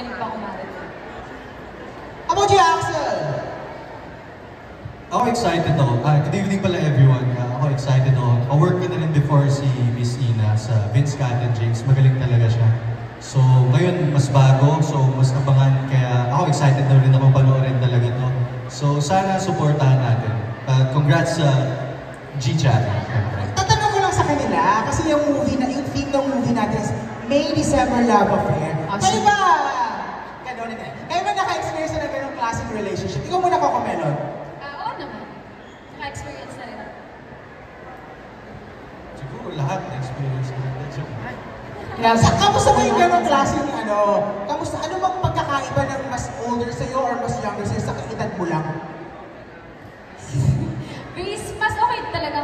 magaling pa kumarating. How about you, Axel? Ako excited ako. Good evening pala everyone. Ako excited ako. Ka-work ko na rin before si Miss Ina sa Vince Cat and James. Magaling talaga siya. So ngayon mas bago, so mas abangan. Kaya ako excited na rin ako panoorin talaga to. So sana supportahan natin. Congrats sa G-Channel. Tatanong ko lang sa kanila, kasi yung theme ng movie natin is May December Love Affair. Kayo ba? Gano'n eh. Kayo ba naka-experience na ganong classic relationship? Ikaw muna ko, Melon. Oo naman. Naka-experience na rin. Siguro lahat na-experience natin. Kamusta ba yung ganong klaseng kamusta? Ano bang pagkakaiba ng mas older sa'yo or mas younger sa'yo sa edad mo lang? Grace, mas okay talaga,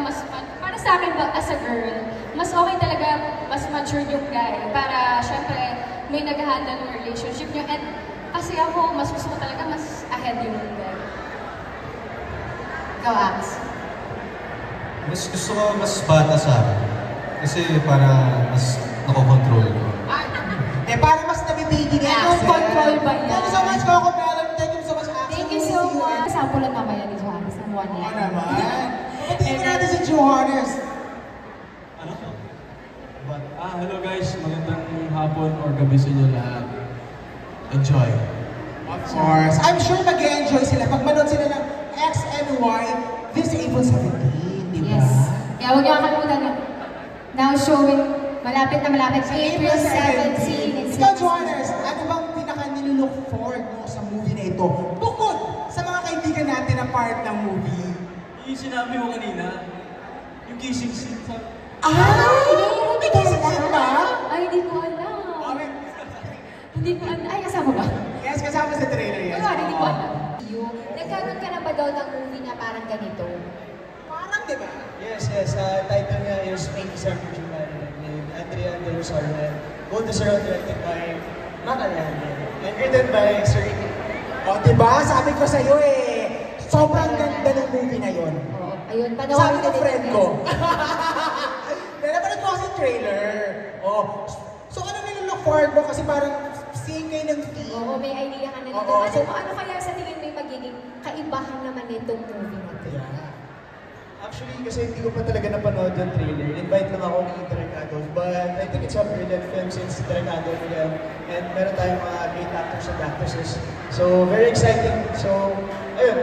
para sa akin ba, as a girl, mas okay talaga, mas mature yung guy. Para, syempre, may nag-handle ng relationship niyo. And kasi ako, mas gusto ko talaga, mas ahead yung guy. Ikaw, Ax. Mas gusto ko mas bata sa akin. Kasi para mas nakokontrol ko. Para mas nabibigyan ni Axel. Control ba yan? Thank you so much, Coco Melon. Thank you so much, Axel. Thank you so much. Sampulan mamaya ni Johannes ng one line. Oo naman. Patingin natin si Johannes. Ano to? Hello guys. Magandang hapon or gabi sa inyo lahat. Enjoy. Of course. I'm sure mag-enjoy sila pag manood sila ng XNY this April 17, di ba? Yes. Kaya huwag niyo kakalimutan na now showing, malapit na malapit, April 17. Ikaw, Johannes, ano bang pinaka-nilook forward mo sa movie na ito? Bukod sa mga kaibigan natin na part ng movie. Yung sinabi mo kanina, yung kissing scene sa... May kissing scene ba? Ay, hindi ko alam. Hindi ko alam. Ay, kasama ba? Yes, kasama sa trailer, yes. Wala, hindi ko alam. Nagkaroon ka na ba daw ng movie na parang ganito? Parang, di ba? Yes. Title niya is May December July with Andrea De Rosario and both is directed by Mac Alejandro and written by Sir Ricky. O, di ba? Sabi ko sa'yo sobrang ganda ng movie na yun. Oo. Ayun, Sabi panoorin ng friend din ko. Napanood ko kasi trailer. So ano nilook forward mo? Kasi parang seeing kayo ng theme. Oo, may idea ka na dito. Oo, so- Ano kaya sa tingin mo yung magiging kaibahan naman nitong movie na ito? Yeah. Actually, kasi hindi ko pa talaga napanood yung trailer. Invite lang ako ni Intercado. But I think it's a brilliant film since Intercado again. And meron tayong mga great actors and actresses. So, very exciting. So, ayun.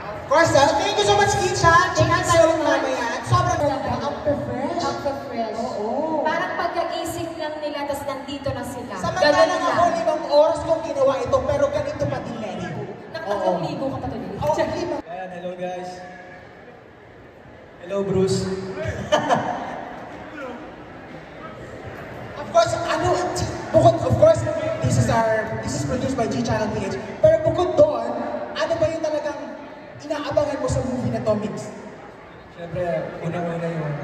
Of course, thank you so much, Kicha. Thank you so much. Mamaya. Sobrang ganda. Out the fresh. Out of fresh. Oo. Parang pagkagising lang nila, tapos nandito na sila. Samantalang ako, 5 oras kong ginawa ito, pero ganito pa din ligo. Nakakaligo ka pa tuloy. Oo, lima. Ayan, hello guys. Hello Bruce. Of course, of course, this is produced by G-Channel PH. Pero bukod doon, ano ba yung talagang inaabangan mo sa movie na to, Mix? Siyempre, unang-una yung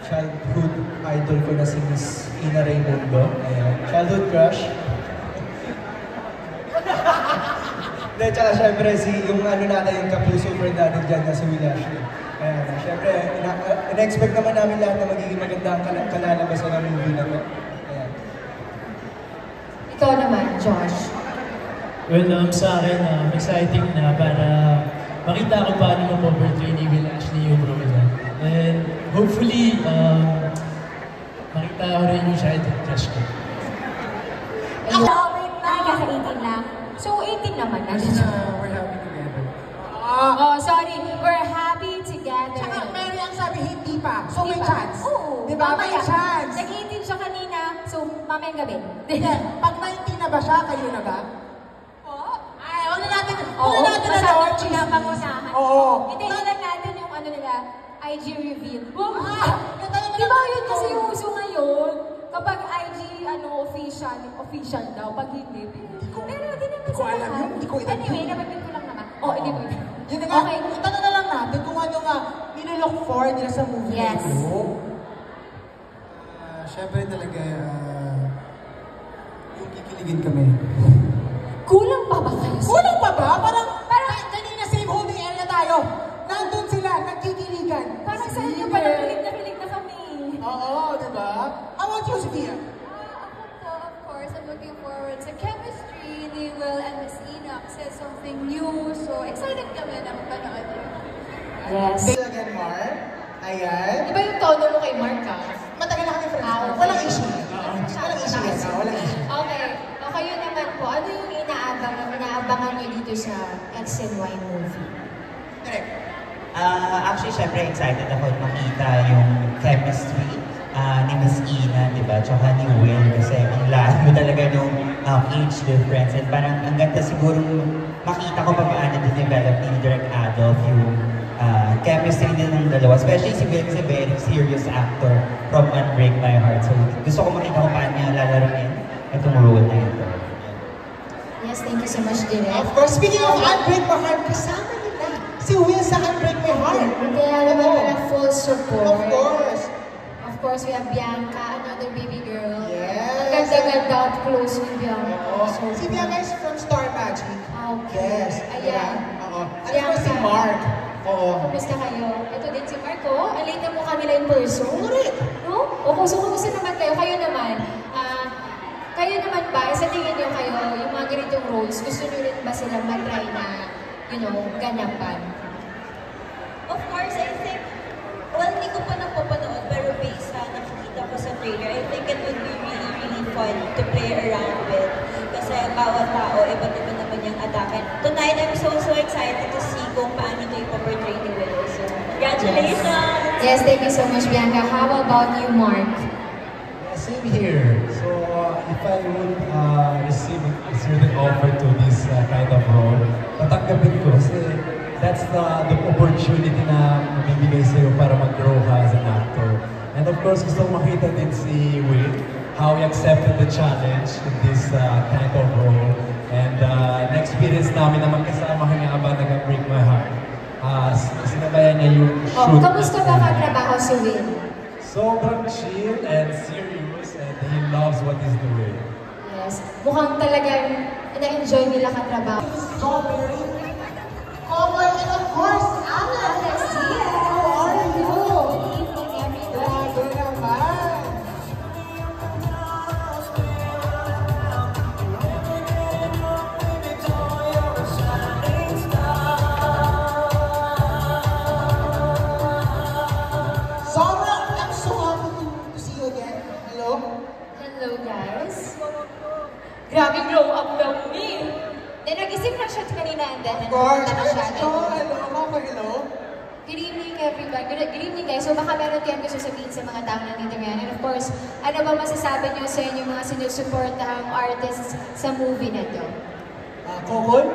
childhood idol ko na si Miss Ina Raymundo. Ayan, childhood crush. Then, tsaka siyempre, yung natin, yung kapuso friend natin dyan na si Will Ashley. Ayan, siyempre, in-expect naman namin lahat na magiging maganda ang kalalabasan ng movie na to. Ayan. Ikaw naman, Josh. Well, sa akin, exciting na para makita ko paano ma-portray ni Will Ashley yung role niya. And hopefully, makita ko rin yung childhood crush ko. Ikaw, wait na. Ay, kaka-18 lang. So, 18 naman na. We're happy together. Oh, sorry. We're happy together. Tsaka, Mary, ang sabi, hindi pa. So, may Diba? chance. Oo. Di ba? May Mamaya. chance. Nag-18 siya kanina, so mamayang gabi. Pag 19 na ba siya, kayo na ba? Oo. Ay, una natin na Masama Lord. ko na pangunahan. Oo. Hindi lang natin yung nila, IG reveal. Yung talaga Di ba yun kasi yung uso ngayon? Kapag IG, official daw. Pag hindi, pero di naman ko alam yun, hindi ko alam Anyway, yun. nabanggit ko lang naman. Oh, hindi mo. Yun na nga, tanong na lang natin kung ano nga nilook forward nila sa movie na Yes. ito. Siyempre talaga, yung kikiligin kami. Kulang pa ba kayo? Kulang pa ba? Parang kanina same holding area tayo. Nandun sila, nagkikiligan. Parang sa inyo pa nakilig na kami. Oo, di ba? How about you, Sophia? Ako po, of course, I'm looking forward forward sa chemistry ni Will and Miss Ina kasi something new. So, excited kami na mapanood yun. Yes. Thank you again, Mark. Ayan. Iba yung tono mo kay Mark, ha? Matagal na kami friends. Ah, okay. Walang issue. Walang issue yan. Walang issue. Okay. O kayo naman po, ano yung inaabangan niyo dito sa X and Y movie? Correct. Actually, syempre excited ako makita yung chemistry ni Miss Ina, di ba? Tsaka ni Will kasi ang layo talaga nung age difference. And parang ang ganda siguro makita ko pa paano din-develop ni Direk Adolf yung chemistry din ng dalawa. Especially si Will kasi very serious actor from Unbreak My Heart. So gusto ko makita ko paano niya lalaroin itong role na ito. Yes, thank you so much, Direk. Of course, speaking of Unbreak My Heart, kasama nila si Will sa Unbreak My Heart. Kaya naman pala full support. Of course. Of course, we have Bianca, another baby girl. Yes. Ang ganda-ganda up close with Bianca. Oo. So, Si Bianca is from Star Magic. okay. Yes. Ayan. Oo. At of course si Mark. Oo. Kumusta kayo? Ito din si Marco. Ang late na mukha nila in person. Correct. No? O so kumusta naman kayo? Kayo naman ba, sa tingin niyo kayo, yung mga ganitong roles, gusto niyo rin ba silang mag-try na, ganapan? Of course, I think, well, hindi ko pa napapanood, pero based sa nakikita ko sa trailer, I think it would be really, really fun to play around with. Kasi bawat tao, iba't iba naman yung atake. Tonight, I'm so excited to see kung paano ito ipaportray ni Will. So, congratulations! Yes, thank you so much, Bianca. How about you, Mark? Same here. So, if I would receive a certain offer to this kind of role, tatanggapin ko kasi that's the opportunity na mabibigay sa'yo para mag-grow ka as an actor. And of course, gusto ko makita din si Will, how he accepted the challenge in this kind of role. And na-experience namin na magkasama kami habang nag-break my heart. Sinabayan niya yung shoot. Kamusta ba katrabaho si Will? Sobrang chill and serious and he loves what he's doing. Yes. Mukhang talagang na-enjoy nila katrabaho. Strawberry. Cover and of course, Alex. How are you? Good evening, everybody. Grabe naman. Sobrang, I'm so happy to see you again. Hello? Hello, guys. Grabe glow up daw ni. Nag-isip na siya kanina and then Of course. na siya. Hello. Good evening, everybody. Good evening, guys. So baka meron kayong gusto sabihin sa mga taong nandito ngayon. And of course, ano ba masasabi niyo sa inyo mga sinusuportahang artists sa movie na to? Kokol?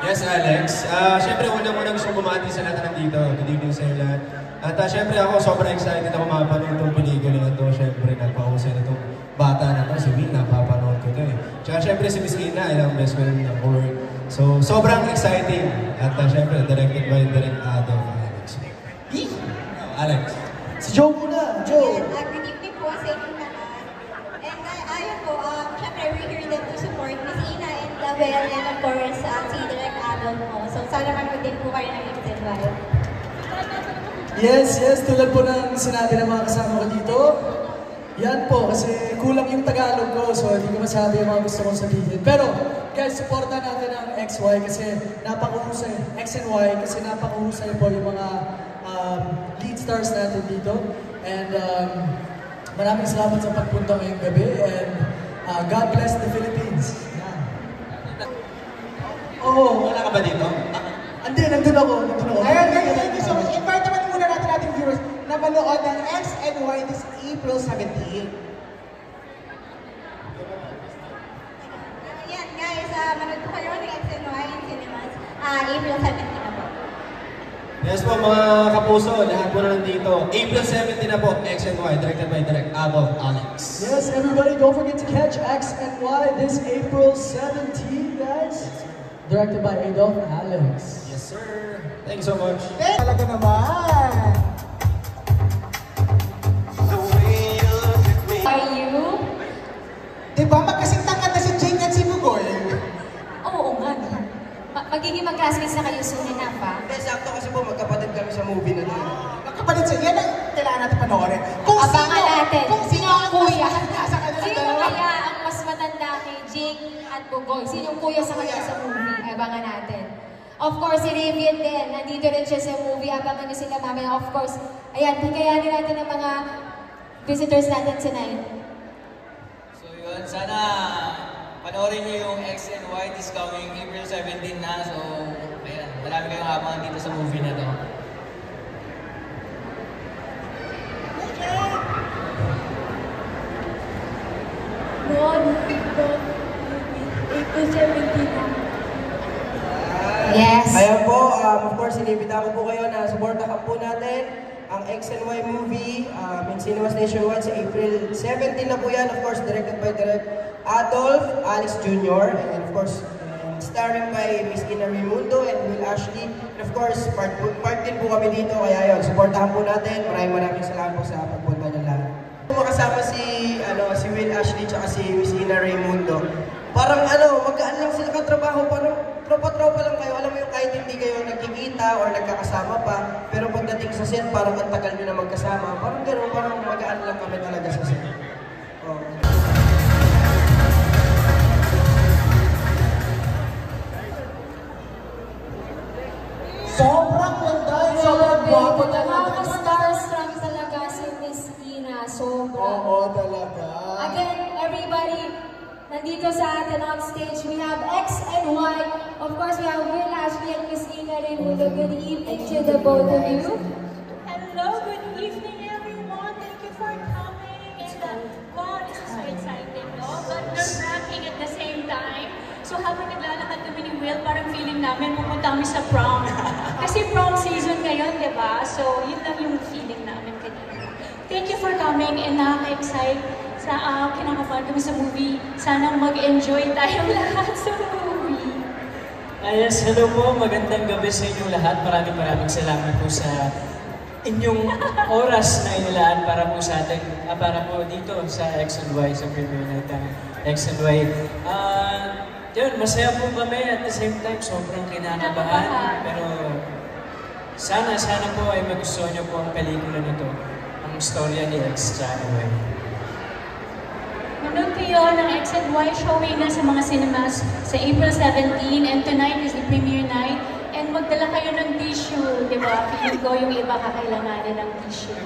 Yes, Alex. Siyempre, unang-unang gusto bumati sa lahat nandito. Good evening sa inyo lahat. At siyempre ako, sobrang excited ako mapapanood itong pelikula na ito. Siyempre, nagpahusay na itong bata na ito. Si Will, napapanood ko ito eh. Tsaka siyempre si Miss Ina, ilang best friend ng work. So, sobrang exciting. At siyempre, directed by Direk Adolf. Alex. Si Joe muna. Joe. Good evening po sa inyong lahat. And ayun po, syempre we're here din to support Miss Ina and Lavelle and of course si Direk Adolf po. So sana manood din po kayo ng XNY. Yes, tulad po ng sinabi ng mga kasama ko dito. Yan po, kasi kulang yung Tagalog ko, so hindi ko masabi yung mga gusto kong sabihin. Pero, guys, supportan natin ang XY kasi napakahusay, X and Y kasi napakahusay po yung mga lead stars natin dito. And maraming salamat sa pagpunta ngayong gabi and God bless the Philippines. Yan. Oo, wala ka ba dito? Hindi, nandun ako. Ayun, guys, thank you so much. Invite naman muna natin ating viewers na manood ng X and Y this April 17. Yan guys, manood po kayo ng XNY in cinemas. April 17 na po. Yes po mga kapuso, lahat po na nandito. April 17 na po, X and Y, directed by Direk Adolf Alex. Yes, everybody, don't forget to catch X and Y this April 17, guys. Directed by Adolf Alex. Yes, sir. Thank you so much. Talaga naman. Are you? Diba, magkasintangkan na si Jake at si Bugoy. Oo nga. Magiging mag-classmates na kayo soon enough, ha? Hindi, sakto kasi po, magkapatid kami sa movie na to. Magkapalit sa yan ang kailangan natin panoorin. Kung Abangan natin. Kung sino ang kuya? nasa kanila Sino dalawa. kaya ang mas matanda kay Jake at Bugoy. Sinong kuya sa kanila sa movie? Abangan natin. Of course, si Ravian din. Nandito rin siya sa movie. Abangan nyo sila mamaya. Of course, ayan, hikayanin natin ang mga visitors natin tonight. So yun, sana panoorin niyo yung X and Y this coming April 17 na. So, ayan, marami kayong abangan dito sa movie na to. April 17 na. Yes. Ayan po, of course, inibita ko po kayo na supportahan po natin ang X and Y movie in cinemas nationwide sa April 17 na po yan. Of course, directed by Direct Adolf Alex Jr. And of course, starring by Miss Ina Raimundo and Will Ashley. And of course, part din po kami dito. Kaya yun, supportahan po natin. Maraming salamat po sa pagpunta niyo lahat. Makasama si Will Ashley at si Miss Ina Raimundo. Parang magkaan lang sila katrabaho, parang tropa-tropa lang kayo. Alam mo yung kahit hindi kayo nagkikita or nagkakasama pa, pero pagdating sa set, parang ang tagal nyo na magkasama. Parang gano'n, parang magaan lang kami talaga sa set. Oh. Sobrang ganda, sobrang gwapo talaga. Nakaka-starstruck talaga si Miss Ina. Sobrang. Oo, talaga. Again, everybody, nandito sa atin on stage, we have X and Y. Of course, we have Will Ashley and Miss Ina Raimundo. Good evening to the both of you. Hello, good evening everyone. Thank you for coming. And wow, this is so exciting, no? But nerve-wracking at the same time. So habang naglalakad kami ni Will, parang feeling namin pupunta kami sa prom. Kasi prom season ngayon, di ba? So yun lang yung feeling namin kanina. Thank you for coming and nakaka-excite sa kinakabahan kami sa movie. Sana mag-enjoy tayong lahat sa movie. Yes, hello po. Magandang gabi sa inyong lahat. Maraming salamat po sa inyong oras na inilaan para po sa atin, para po dito sa X and Y, sa premiere night ng X and Y. Yun, masaya po kami at the same time, sobrang kinakabahan. Pero sana po ay magustuhan niyo po ang pelikula na to, ang storya ni X and Y. Manood kayo ng X and Y showing na sa mga cinemas sa April 17 and tonight is the premiere night. And magdala kayo ng tissue, di ba? Feeling ko yung iba kakailanganin ng tissue.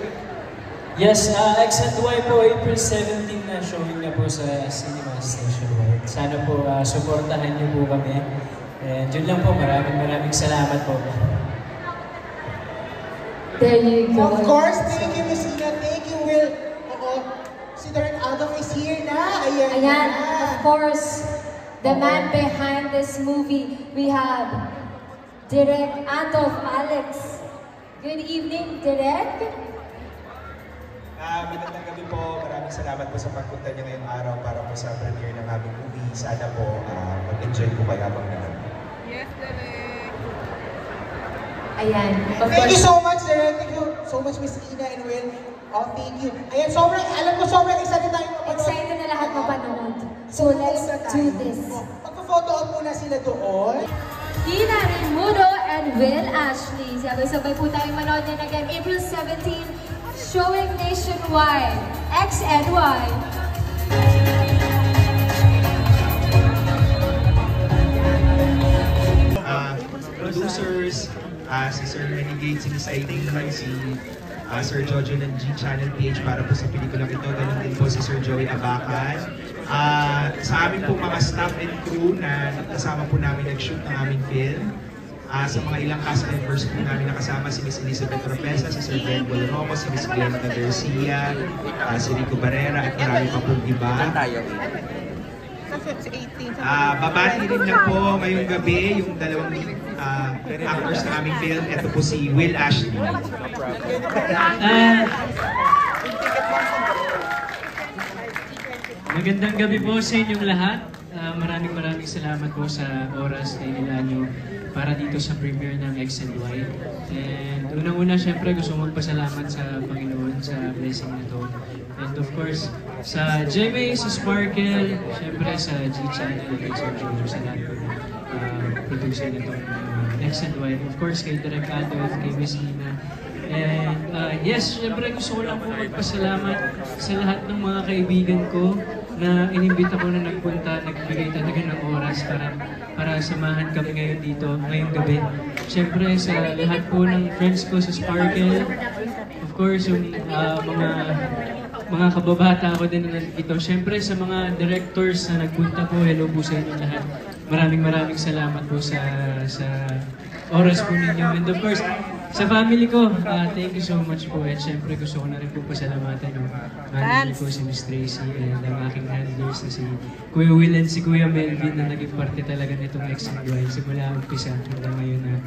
Yes, X and Y po, April 17 na showing na po sa cinemas nationwide. Sana po supportahan niyo po kami. And yun lang po, maraming salamat po. There you go. Of course, thank you, Miss Ina. Thank you, Will. Oo, si Direct Adolf is here na. Ayan na. Of course, the man behind this movie, we have Direct Adolf Alex. Good evening, Direct. Magandang gabi po. Maraming salamat po sa pagpunta niyo ngayong araw para po sa premiere ng aming movie. Sana po mag-enjoy po kayo habang naman. Yes, Direct. Ayan. Thank you so much, Direct. Thank you so much, Miss Ina and Will. Oh, thank you. Ayan, alam ko sobrang excited tayo mapanood. Excited na lahat mapanood. So let's do this. Magpa-photo op muna sila doon. Ina Raimundo and Will Ashley. Sabay-sabay po tayong manood din again. April 17, showing nationwide. X and Y. Producers, si Sir Renegade, sinisigning naman si Sir Jojo ng G-Channel PH para po sa pelikulang ito. Ganun din po si Sir Joey Abacan. Sa amin po mga staff and crew na kasama po namin nag-shoot ng aming film. Sa mga ilang cast members po namin nakasama si Miss Elizabeth Propesa, si Sir Ben Bolromo, si Miss Glenda Garcia, si Rico Barrera at marami pa pong iba. Babati rin lang po ngayong gabi yung dalawang actors ng aming film. Ito po si Will Ashley. Magandang gabi po sa inyong lahat. Maraming salamat po sa oras na inilaan nyo para dito sa premiere ng X and Y. And unang-una, syempre gusto magpasalamat sa Panginoon sa blessing na to. And of course, sa GMA, sa Sparkle, syempre sa G-Channel, at sa Junior, sa lahat po na producer na itong X and Y. Of course, kay Direct Adolf, kay Miss Ina. And yes, syempre gusto ko lang po magpasalamat sa lahat ng mga kaibigan ko na inimbita ko na nagpunta, nagbigay talaga ng oras para samahan kami ngayon dito, ngayong gabi. Siyempre sa lahat po ng friends ko sa Sparkle, of course yung mga kababata ko din na nandito. Siyempre sa mga directors na nagpunta po, hello po sa inyo lahat. Maraming salamat po sa oras po ninyo. And of course, sa family ko, thank you so much po. At syempre gusto ko na rin po pasalamatan yung manager ko, si Miss Tracy, and ang aking handlers na si Kuya Will and si Kuya Melvin na naging parte talaga nitong X and Y. Simula umpisa hanggang ngayon na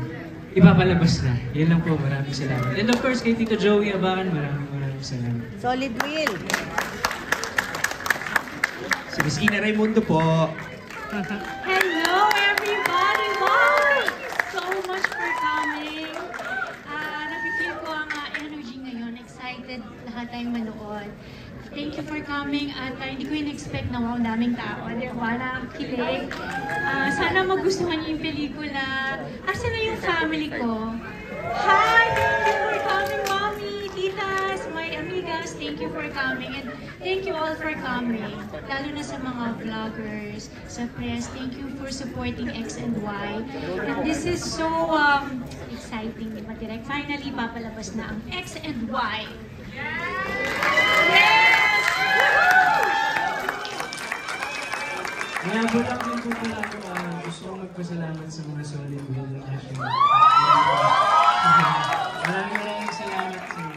ipapalabas na. Yan lang po, maraming salamat. And of course, kay Tito Joey Abacan, maraming salamat. Solid Will. Si Miss Ina Raimundo po. Hello everybody! Wow! So much for coming. Napifeel ko ang energy ngayon. Excited lahat tayong manood. Thank you for coming at hindi ko in-expect na wow, daming tao. Diba? Nakikilig. Sana magustuhan niyo yung pelikula. Asa na yung family ko? Hi! Thank you for coming, mommy, titas, my amigas. Thank you for coming. And thank you all for coming. Lalo na sa mga vloggers, sa press. Thank you for supporting X and Y. And this is so exciting, diba? Direct. Finally, papalabas na ang X and Y. Yes! Malabo lang din po pala ako. Gusto ko magpasalamat sa mga solid Will. Maraming salamat sa